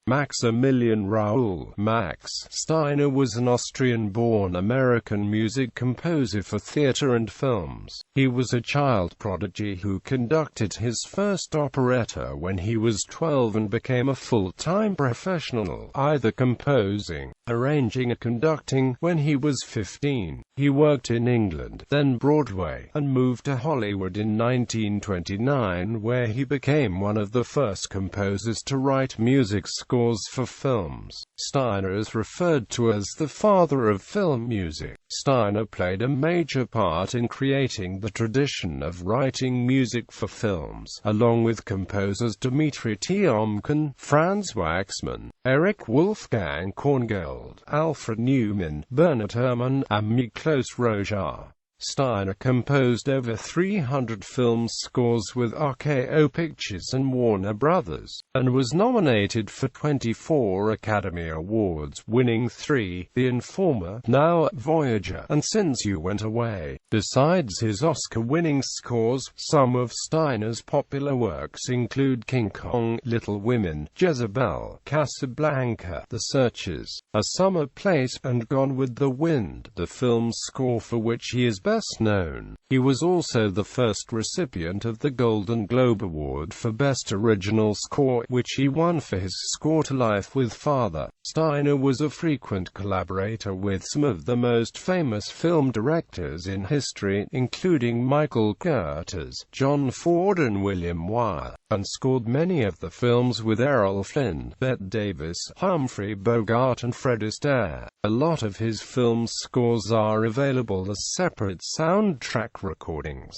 Maximilian Raoul Max Steiner was an Austrian-born American music composer for theatre and films. He was a child prodigy who conducted his first operetta when he was 12 and became a full-time professional, either composing, arranging or conducting, when he was 15. He worked in England, then Broadway, and moved to Hollywood in 1929, where he became one of the first composers to write music scores for films. Steiner is referred to as the father of film music. Steiner played a major part in creating the tradition of writing music for films, along with composers Dmitri Tiomkin, Franz Waxman, Erich Wolfgang Korngold, Alfred Newman, Bernard Herrmann, and Miklos Rozsa. Steiner composed over 300 film scores with RKO Pictures and Warner Brothers, and was nominated for 24 Academy Awards, winning 3, The Informer, Now, Voyager, and Since You Went Away. Besides his Oscar-winning scores, some of Steiner's popular works include King Kong, Little Women, Jezebel, Casablanca, The Searchers, A Summer Place, and Gone with the Wind, the film score for which he is best known. He was also the first recipient of the Golden Globe Award for Best Original Score, which he won for his score to Life with Father. Steiner was a frequent collaborator with some of the most famous film directors in history, including Michael Curtiz, John Ford and William Wyre, and scored many of the films with Errol Flynn, Bette Davis, Humphrey Bogart and Fred Astaire. A lot of his film scores are available as separate soundtrack recordings.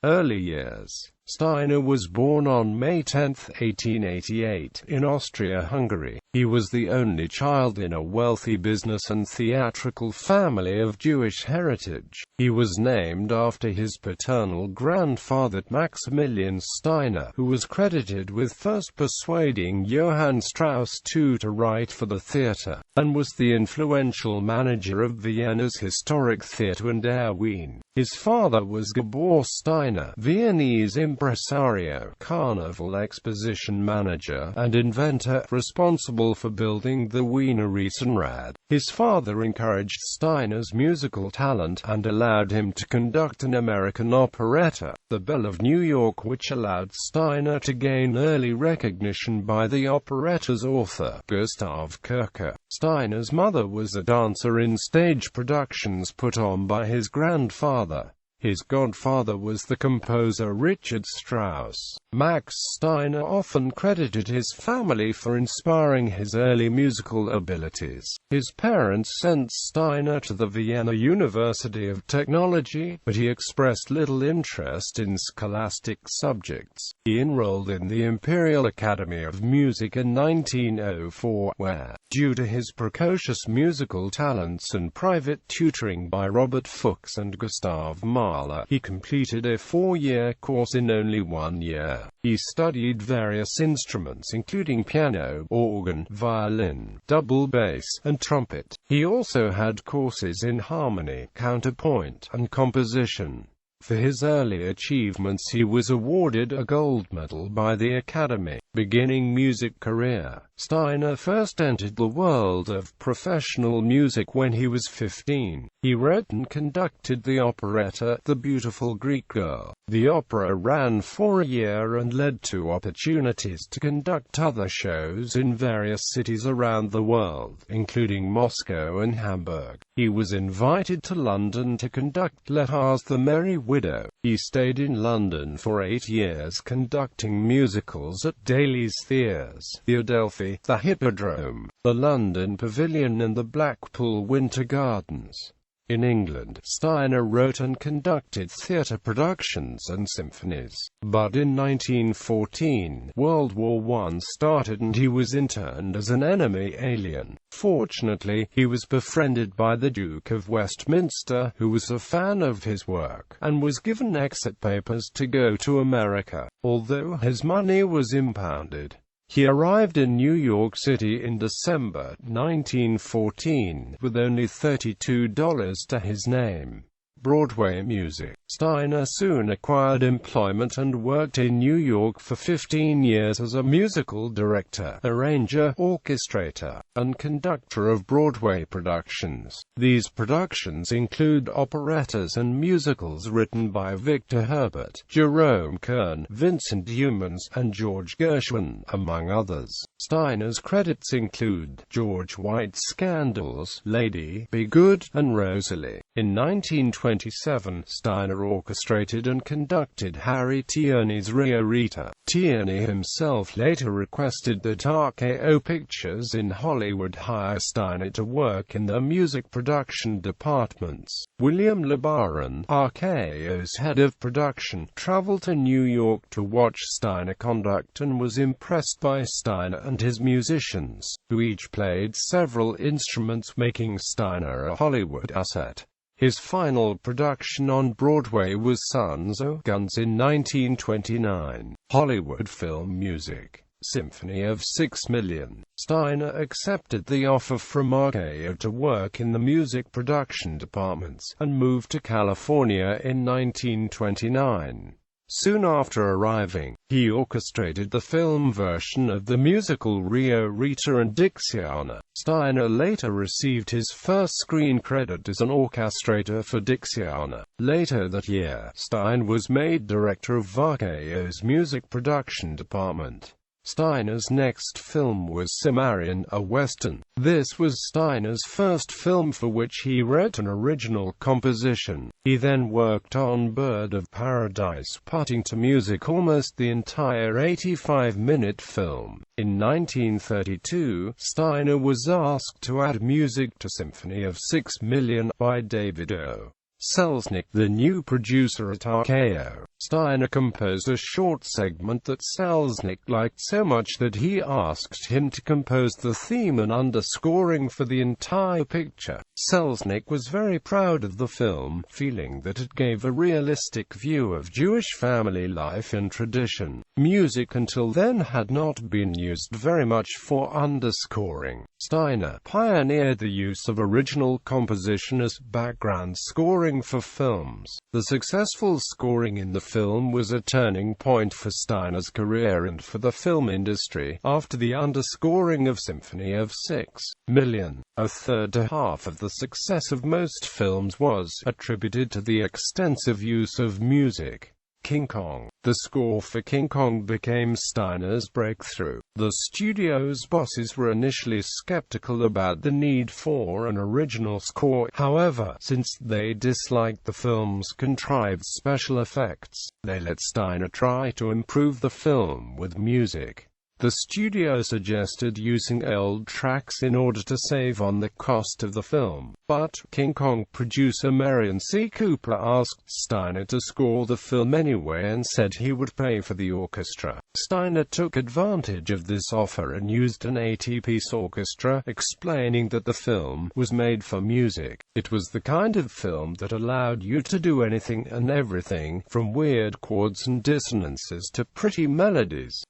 Early years. Steiner was born on May 10, 1888, in Austria-Hungary. He was the only child in a wealthy business and theatrical family of Jewish heritage. He was named after his paternal grandfather Maximilian Steiner, who was credited with first persuading Johann Strauss II to write for the theatre, and was the influential manager of Vienna's historic theatre and Air Wien. His father was Gabor Steiner, Viennese impresario, carnival exposition manager, and inventor, responsible for building the Wiener Riesenrad. His father encouraged Steiner's musical talent, and allowed him to conduct an American operetta, The Belle of New York, which allowed Steiner to gain early recognition by the operetta's author, Gustav Kircher. Steiner's mother was a dancer in stage productions put on by his grandfather. His godfather was the composer Richard Strauss. Max Steiner often credited his family for inspiring his early musical abilities. His parents sent Steiner to the Vienna University of Technology, but he expressed little interest in scholastic subjects. He enrolled in the Imperial Academy of Music in 1904, where, due to his precocious musical talents and private tutoring by Robert Fuchs and Gustav Mahler, he completed a 4-year course in only 1 year. He studied various instruments including piano, organ, violin, double bass, and trumpet. He also had courses in harmony, counterpoint, and composition. For his early achievements he was awarded a gold medal by the Academy. Beginning music career. Steiner first entered the world of professional music when he was 15. He wrote and conducted the operetta, The Beautiful Greek Girl. The opera ran for a year and led to opportunities to conduct other shows in various cities around the world, including Moscow and Hamburg. He was invited to London to conduct Lehar's The Merry Widow. He stayed in London for 8 years conducting musicals at Daly's Theatres, the Adelphi, the Hippodrome, the London Pavilion and the Blackpool Winter Gardens. In England, Steiner wrote and conducted theatre productions and symphonies. But in 1914, World War I started and he was interned as an enemy alien. Fortunately, he was befriended by the Duke of Westminster, who was a fan of his work, and was given exit papers to go to America, although his money was impounded. He arrived in New York City in December 1914, with only $32 to his name. Broadway music. Steiner soon acquired employment and worked in New York for 15 years as a musical director, arranger, orchestrator, and conductor of Broadway productions. These productions include operettas and musicals written by Victor Herbert, Jerome Kern, Vincent Youmans, and George Gershwin, among others. Steiner's credits include George White's Scandals, Lady Be Good, and Rosalie. In 1927, Steiner orchestrated and conducted Harry Tierney's Rio Rita. Tierney himself later requested that RKO Pictures in Hollywood hire Steiner to work in their music production departments. William LeBaron, RKO's head of production, traveled to New York to watch Steiner conduct and was impressed by Steiner and his musicians, who each played several instruments, making Steiner a Hollywood asset. His final production on Broadway was Sons O' Guns in 1929. Hollywood film music. Symphony of 6 Million. Steiner accepted the offer from RKO to work in the music production departments, and moved to California in 1929. Soon after arriving, he orchestrated the film version of the musical Rio Rita and Dixiana. Steiner later received his first screen credit as an orchestrator for Dixiana. Later that year, Steiner was made director of RKO's music production department. Steiner's next film was Cimmerian, a Western. This was Steiner's first film for which he wrote an original composition. He then worked on Bird of Paradise, putting to music almost the entire 85-minute film. In 1932, Steiner was asked to add music to Symphony of 6 Million by David O. Selznick, the new producer at RKO. Steiner composed a short segment that Selznick liked so much that he asked him to compose the theme and underscoring for the entire picture. Selznick was very proud of the film, feeling that it gave a realistic view of Jewish family life and tradition. Music until then had not been used very much for underscoring. Steiner pioneered the use of original composition as background scoring for films. The successful scoring in the film was a turning point for Steiner's career and for the film industry. After the underscoring of Symphony of 6 Million, a third to half of the success of most films was attributed to the extensive use of music. King Kong. The score for King Kong became Steiner's breakthrough. The studio's bosses were initially skeptical about the need for an original score. However, since they disliked the film's contrived special effects, they let Steiner try to improve the film with music. The studio suggested using old tracks in order to save on the cost of the film, but King Kong producer Marion C. Cooper asked Steiner to score the film anyway and said he would pay for the orchestra. Steiner took advantage of this offer and used an 80-piece orchestra, explaining that the film was made for music. It was the kind of film that allowed you to do anything and everything, from weird chords and dissonances to pretty melodies.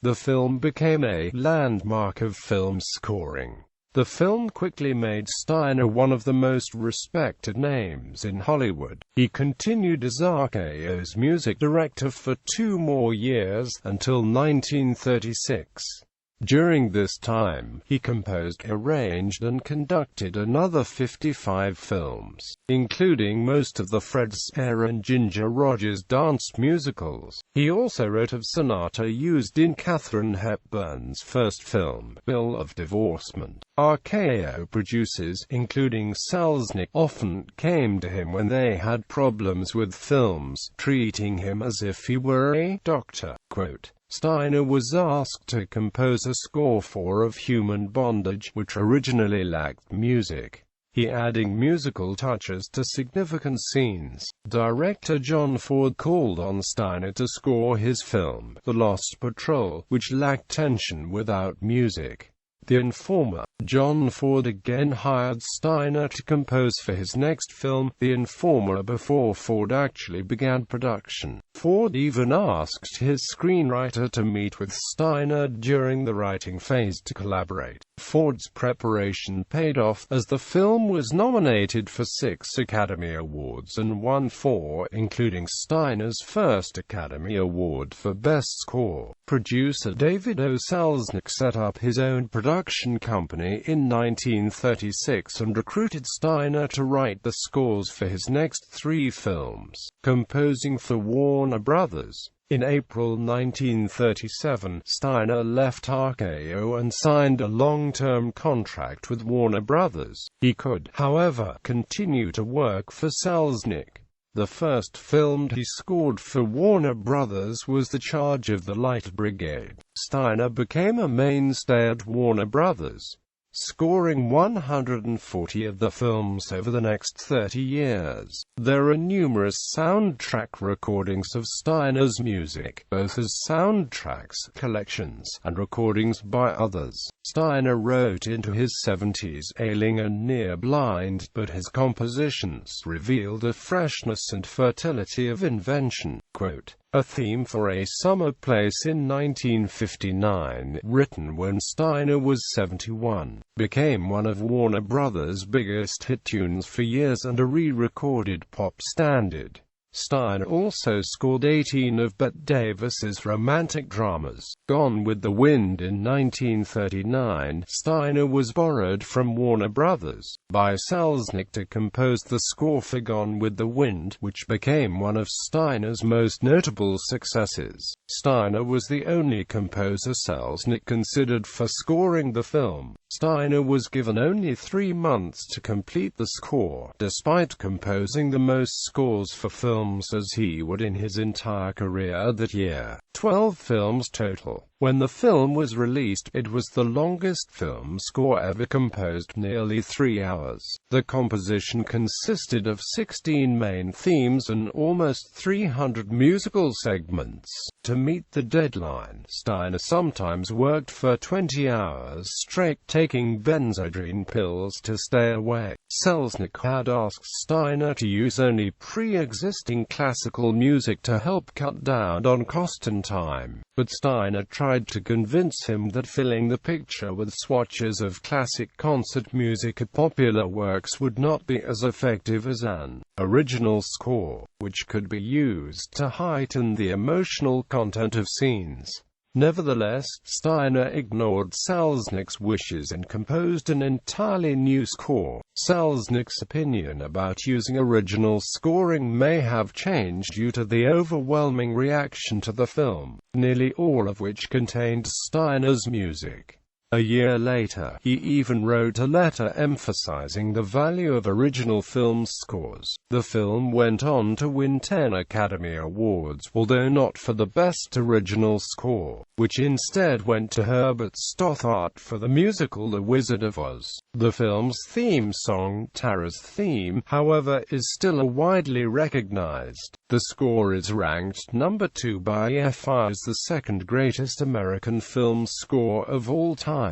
The film became a landmark of film scoring. The film quickly made Steiner one of the most respected names in Hollywood. He continued as RKO's music director for 2 more years, until 1936. During this time, he composed, arranged and conducted another 55 films, including most of the Fred Astaire and Ginger Rogers dance musicals. He also wrote a sonata used in Katharine Hepburn's first film, Bill of Divorcement. RKO producers, including Selznick, often came to him when they had problems with films, treating him as if he were a doctor. Steiner was asked to compose a score for Of Human Bondage, which originally lacked music. He adding musical touches to significant scenes. Director John Ford called on Steiner to score his film, The Lost Patrol, which lacked tension without music. The Informer. John Ford again hired Steiner to compose for his next film, The Informer, before Ford actually began production. Ford even asked his screenwriter to meet with Steiner during the writing phase to collaborate. Ford's preparation paid off, as the film was nominated for 6 Academy Awards and won 4, including Steiner's first Academy Award for Best Score. Producer David O. Selznick set up his own production company in 1936 and recruited Steiner to write the scores for his next 3 films, composing for Warner Brothers. In April 1937, Steiner left RKO and signed a long-term contract with Warner Brothers. He could, however, continue to work for Selznick. The first film he scored for Warner Brothers was The Charge of the Light Brigade. Steiner became a mainstay at Warner Brothers, scoring 140 of the films over the next 30 years. There are numerous soundtrack recordings of Steiner's music, both as soundtracks, collections, and recordings by others. Steiner wrote into his 70s, ailing and near blind, but his compositions revealed a freshness and fertility of invention. Quote, "A Theme for a Summer Place" in 1959, written when Steiner was 71, became one of Warner Brothers' biggest hit tunes for years and a re-recorded pop standard. Steiner also scored 18 of Bette Davis's romantic dramas. Gone with the Wind in 1939, Steiner was borrowed from Warner Brothers by Selznick to compose the score for Gone with the Wind, which became one of Steiner's most notable successes. Steiner was the only composer Selznick considered for scoring the film. Steiner was given only 3 months to complete the score, despite composing the most scores for films as he would in his entire career that year. 12 films total. When the film was released, it was the longest film score ever composed, nearly 3 hours. The composition consisted of 16 main themes and almost 300 musical segments. To meet the deadline, Steiner sometimes worked for 20 hours straight, taking benzodrine pills to stay awake. Selznick had asked Steiner to use only pre-existing classical music to help cut down on cost and time, but Steiner tried to convince him that filling the picture with swatches of classic concert music at popular works would not be as effective as an original score, which could be used to heighten the emotional content of scenes. Nevertheless, Steiner ignored Selznick's wishes and composed an entirely new score. Selznick's opinion about using original scoring may have changed due to the overwhelming reaction to the film, nearly all of which contained Steiner's music. A year later, he even wrote a letter emphasizing the value of original film scores. The film went on to win 10 Academy Awards, although not for the Best Original Score, which instead went to Herbert Stothart for the musical The Wizard of Oz. The film's theme song, Tara's Theme, however, is still widely recognized. The score is ranked number 2 by EFI as the second greatest American film score of all time.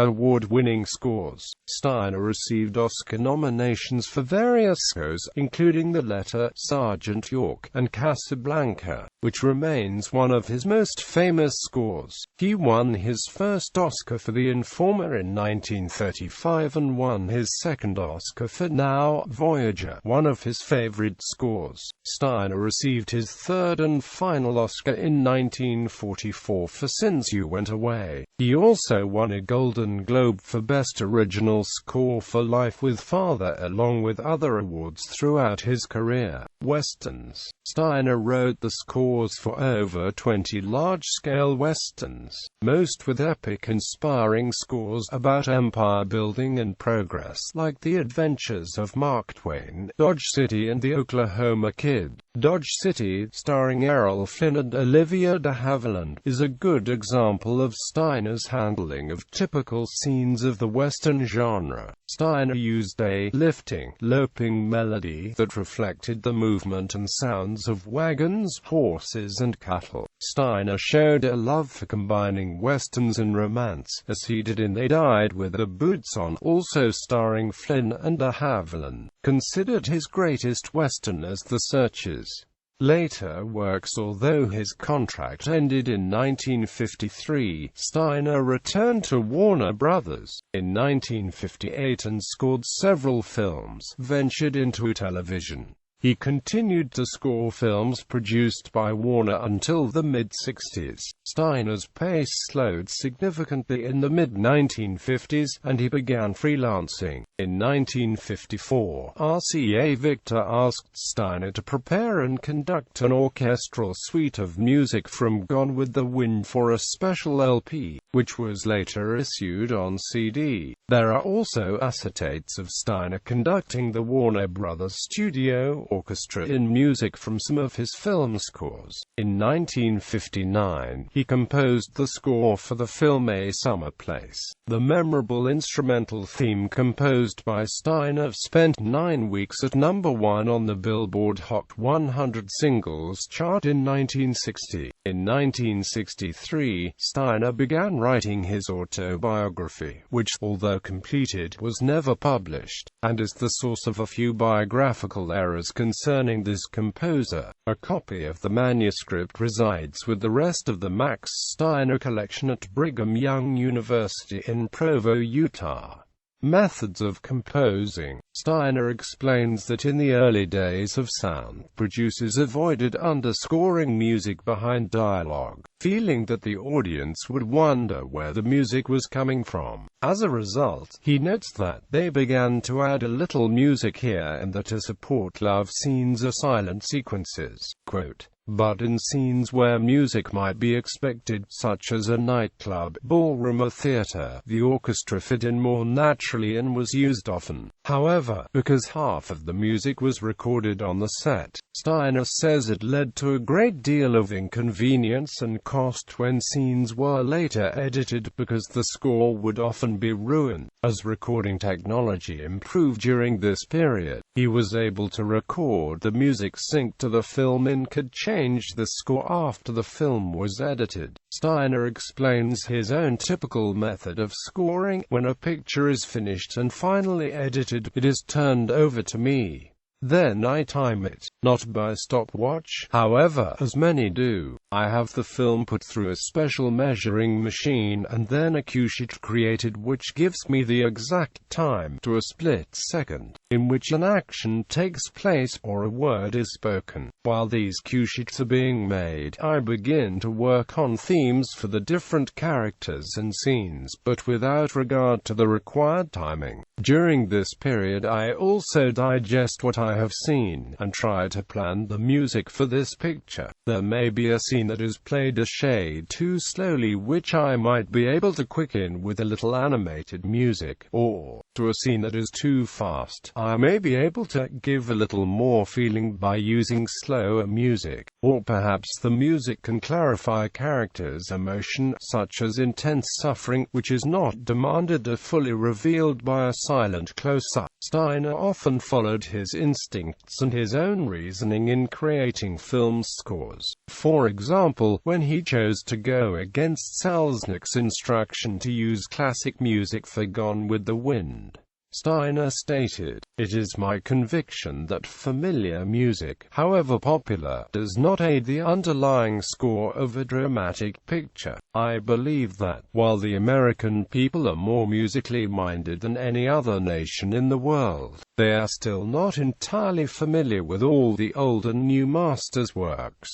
Award-winning scores. Steiner received Oscar nominations for various scores, including The Letter, Sergeant York, and Casablanca, which remains one of his most famous scores. He won his first Oscar for The Informer in 1935 and won his second Oscar for Now, Voyager, one of his favorite scores. Steiner received his third and final Oscar in 1944 for Since You Went Away. He also won a Golden Globe for Best Original Score for Life with Father, along with other awards throughout his career. Westerns. Steiner wrote the scores for over 20 large-scale westerns, most with epic-inspiring scores about empire building and progress, like The Adventures of Mark Twain, Dodge City, and The Oklahoma Kid. Dodge City, starring Errol Flynn and Olivia de Havilland, is a good example of Steiner's handling of typical typical scenes of the Western genre. Steiner used a lifting, loping melody that reflected the movement and sounds of wagons, horses and cattle. Steiner showed a love for combining westerns and romance, as he did in They Died with the Boots On, also starring Flynn and de Havilland, considered his greatest western as The Searchers. Later works. Although his contract ended in 1953, Steiner returned to Warner Brothers in 1958 and scored several films, ventured into television. He continued to score films produced by Warner until the mid-60s. Steiner's pace slowed significantly in the mid-1950s, and he began freelancing. In 1954, RCA Victor asked Steiner to prepare and conduct an orchestral suite of music from Gone with the Wind for a special LP, which was later issued on CD. There are also acetates of Steiner conducting the Warner Brothers Studio Orchestra in music from some of his film scores. In 1959, he composed the score for the film A Summer Place. The memorable instrumental theme composed by Steiner spent 9 weeks at #1 on the Billboard Hot 100 Singles chart in 1960. In 1963, Steiner began writing his autobiography, which, although completed, was never published, and is the source of a few biographical errors concerning this composer. A copy of the manuscript resides with the rest of the Max Steiner collection at Brigham Young University in Provo, Utah. Methods of composing. Steiner explains that in the early days of sound, producers avoided underscoring music behind dialogue, feeling that the audience would wonder where the music was coming from. As a result, he notes that they began to add a little music here and there to support love scenes or silent sequences. Quote, but in scenes where music might be expected, such as a nightclub, ballroom or theater, the orchestra fit in more naturally and was used often. However, because half of the music was recorded on the set, Steiner says it led to a great deal of inconvenience and cost when scenes were later edited, because the score would often be ruined. As recording technology improved during this period, he was able to record the music synced to the film and could change the score after the film was edited. Steiner explains his own typical method of scoring. When a picture is finished and finally edited, it is turned over to me. Then I time it, not by stopwatch, however, as many do. I have the film put through a special measuring machine and then a cue sheet created which gives me the exact time to a split second in which an action takes place or a word is spoken. While these cue sheets are being made, I begin to work on themes for the different characters and scenes, but without regard to the required timing. During this period I also digest what I have seen, and try to plan the music for this picture. There may be a scene that is played a shade too slowly, which I might be able to quicken with a little animated music, or, to a scene that is too fast, I may be able to give a little more feeling by using slower music. Or perhaps the music can clarify a character's emotion, such as intense suffering, which is not demanded or fully revealed by a silent close-up. Steiner often followed his instincts and his own reasoning in creating film scores. For example, when he chose to go against Selznick's instruction to use classic music for Gone with the Wind, Steiner stated, "It is my conviction that familiar music, however popular, does not aid the underlying score of a dramatic picture. I believe that, while the American people are more musically minded than any other nation in the world, they are still not entirely familiar with all the old and new masters' works."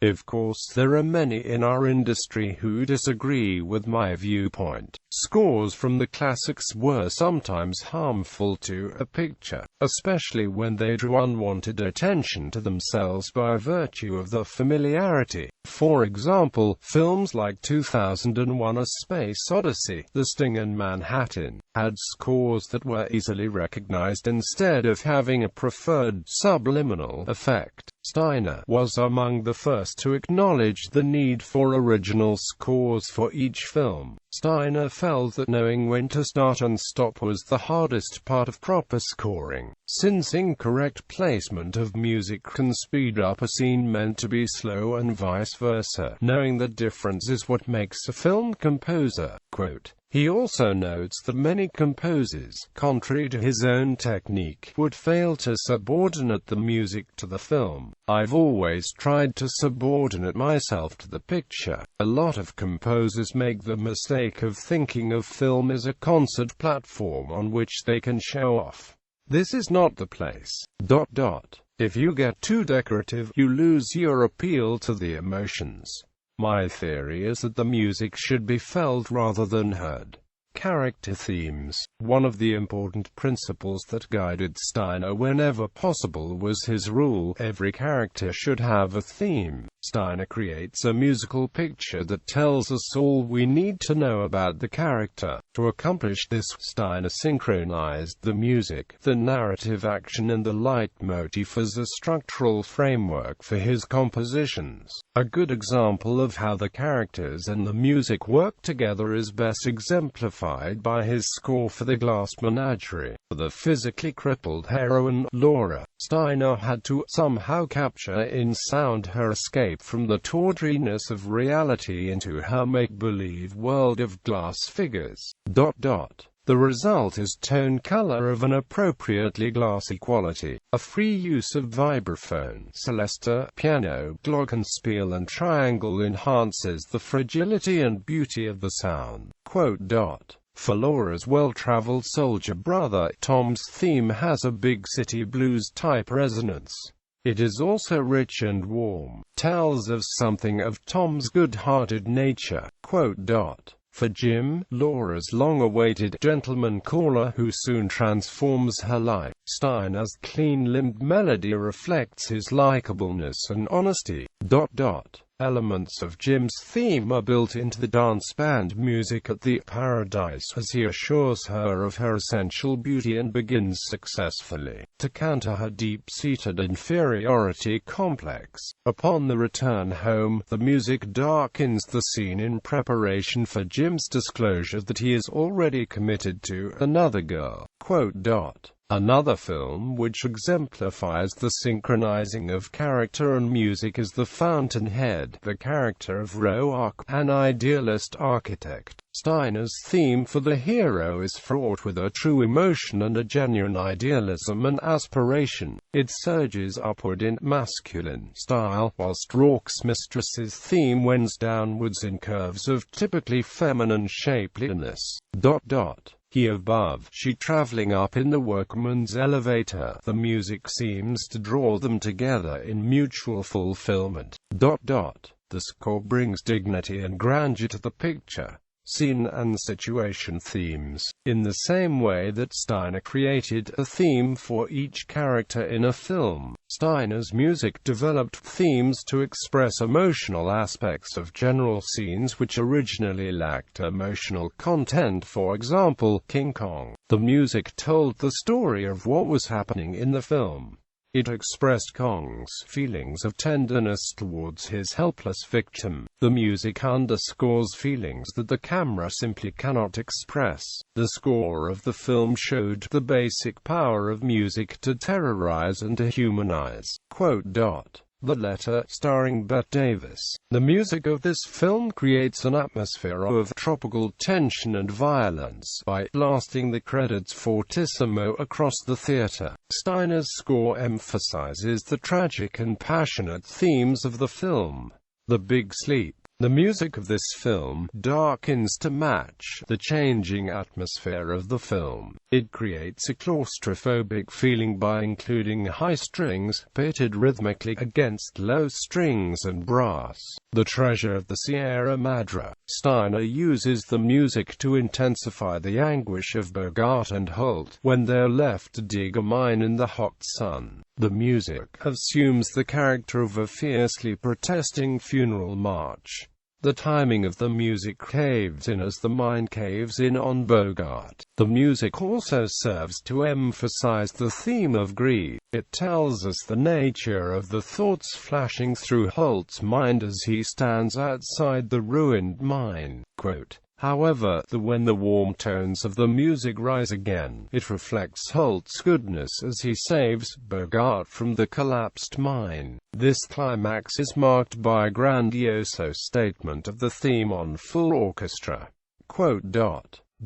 Of course, there are many in our industry who disagree with my viewpoint. Scores from the classics were sometimes harmful to a picture, especially when they drew unwanted attention to themselves by virtue of the familiarity. For example, films like 2001: A Space Odyssey, The Sting and Manhattan had scores that were easily recognized instead of having a preferred subliminal effect. Steiner was among the first to acknowledge the need for original scores for each film. Steiner felt that knowing when to start and stop was the hardest part of proper scoring, since incorrect placement of music can speed up a scene meant to be slow and vice versa. Knowing the difference is what makes a film composer. Quote, he also notes that many composers, contrary to his own technique, would fail to subordinate the music to the film. I've always tried to subordinate myself to the picture. A lot of composers make the mistake of thinking of film as a concert platform on which they can show off. This is not the place. If you get too decorative, you lose your appeal to the emotions. My theory is that the music should be felt rather than heard. Character themes. One of the important principles that guided Steiner whenever possible was his rule: every character should have a theme. Steiner creates a musical picture that tells us all we need to know about the character. To accomplish this, Steiner synchronized the music, the narrative action and the leitmotif as a structural framework for his compositions. A good example of how the characters and the music work together is best exemplified by his score for The Glass Menagerie. For the physically crippled heroine, Laura, Steiner had to somehow capture in sound her escape from the tawdriness of reality into her make-believe world of glass figures. The result is tone color of an appropriately glassy quality. A free use of vibraphone, celesta, piano, glockenspiel and triangle enhances the fragility and beauty of the sound. Quote, for Laura's well-traveled soldier brother, Tom's theme has a big city blues-type resonance. It is also rich and warm, tells us something of Tom's good-hearted nature. Quote, for Jim, Laura's long-awaited gentleman caller who soon transforms her life, Steiner's clean-limbed melody reflects his likableness and honesty. Elements of Jim's theme are built into the dance band music at the Paradise as he assures her of her essential beauty and begins successfully to counter her deep-seated inferiority complex. Upon the return home, the music darkens the scene in preparation for Jim's disclosure that he is already committed to another girl. Another film which exemplifies the synchronizing of character and music is The Fountainhead. The character of Raoul, an idealist architect. Steiner's theme for the hero is fraught with a true emotion and a genuine idealism and aspiration. It surges upward in masculine style, whilst Rourke's mistress's theme wends downwards in curves of typically feminine shapeliness. He above, she traveling up in the workman's elevator. The music seems to draw them together in mutual fulfillment. The score brings dignity and grandeur to the picture. Scene and situation themes. In the same way that Steiner created a theme for each character in a film, Steiner's music developed themes to express emotional aspects of general scenes which originally lacked emotional content. For example, King Kong. The music told the story of what was happening in the film. It expressed Kong's feelings of tenderness towards his helpless victim. The music underscores feelings that the camera simply cannot express. The score of the film showed the basic power of music to terrorize and to humanize. The Letter, starring Bette Davis. The music of this film creates an atmosphere of tropical tension and violence by blasting the credits fortissimo across the theater. Steiner's score emphasizes the tragic and passionate themes of the film. The Big Sleep. The music of this film darkens to match the changing atmosphere of the film. It creates a claustrophobic feeling by including high strings, pitted rhythmically against low strings and brass. The Treasure of the Sierra Madre. Steiner uses the music to intensify the anguish of Bogart and Holt when they're left to dig a mine in the hot sun. The music assumes the character of a fiercely protesting funeral march. The timing of the music caves in as the mine caves in on Bogart. The music also serves to emphasize the theme of grief. It tells us the nature of the thoughts flashing through Holt's mind as he stands outside the ruined mine. Quote, However, when the warm tones of the music rise again, it reflects Holt's goodness as he saves Bogart from the collapsed mine. This climax is marked by a grandiose statement of the theme on full orchestra.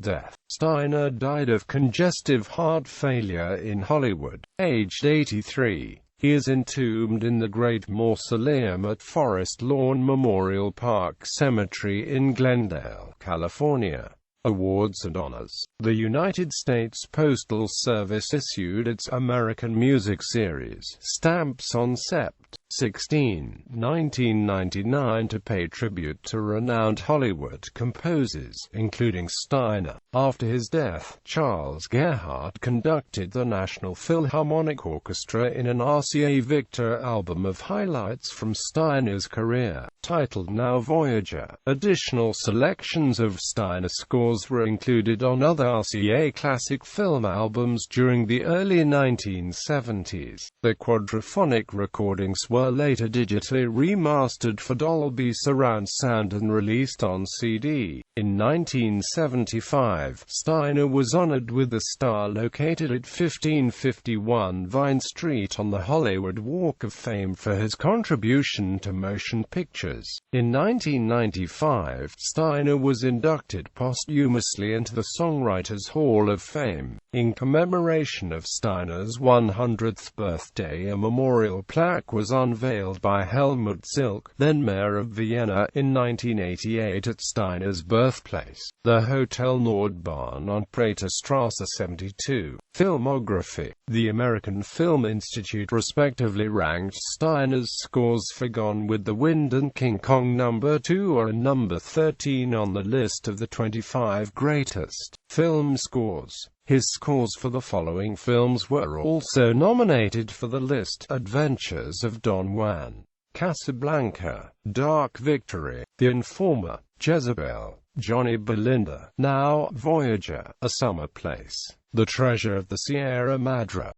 Death. Steiner died of congestive heart failure in Hollywood, aged 83. He is entombed in the Great Mausoleum at Forest Lawn Memorial Park Cemetery in Glendale, California. Awards and honors. The United States Postal Service issued its American Music Series stamps on Sept. 16, 1999 to pay tribute to renowned Hollywood composers, including Steiner. After his death, Charles Gerhardt conducted the National Philharmonic Orchestra in an RCA Victor album of highlights from Steiner's career, titled Now Voyager. Additional selections of Steiner scores were included on other RCA classic film albums during the early 1970s. The quadraphonic recordings were later digitally remastered for Dolby Surround sound and released on CD. In 1975, Steiner was honored with a star located at 1551 Vine Street on the Hollywood Walk of Fame for his contribution to motion pictures. In 1995, Steiner was inducted posthumously into the Songwriters Hall of Fame. In commemoration of Steiner's 100th birthday, a memorial plaque was unveiled by Helmut Zilk, then mayor of Vienna, in 1988 at Steiner's birthplace, the Hotel Nordbahn on Praterstrasse 72. Filmography. The American Film Institute respectively ranked Steiner's scores for Gone with the Wind and King Kong number 2 or number 13 on the list of the 25 greatest film scores. His scores for the following films were also nominated for the list: Adventures of Don Juan, Casablanca, Dark Victory, The Informer, Jezebel, Johnny Belinda, Now Voyager, A Summer Place, The Treasure of the Sierra Madre.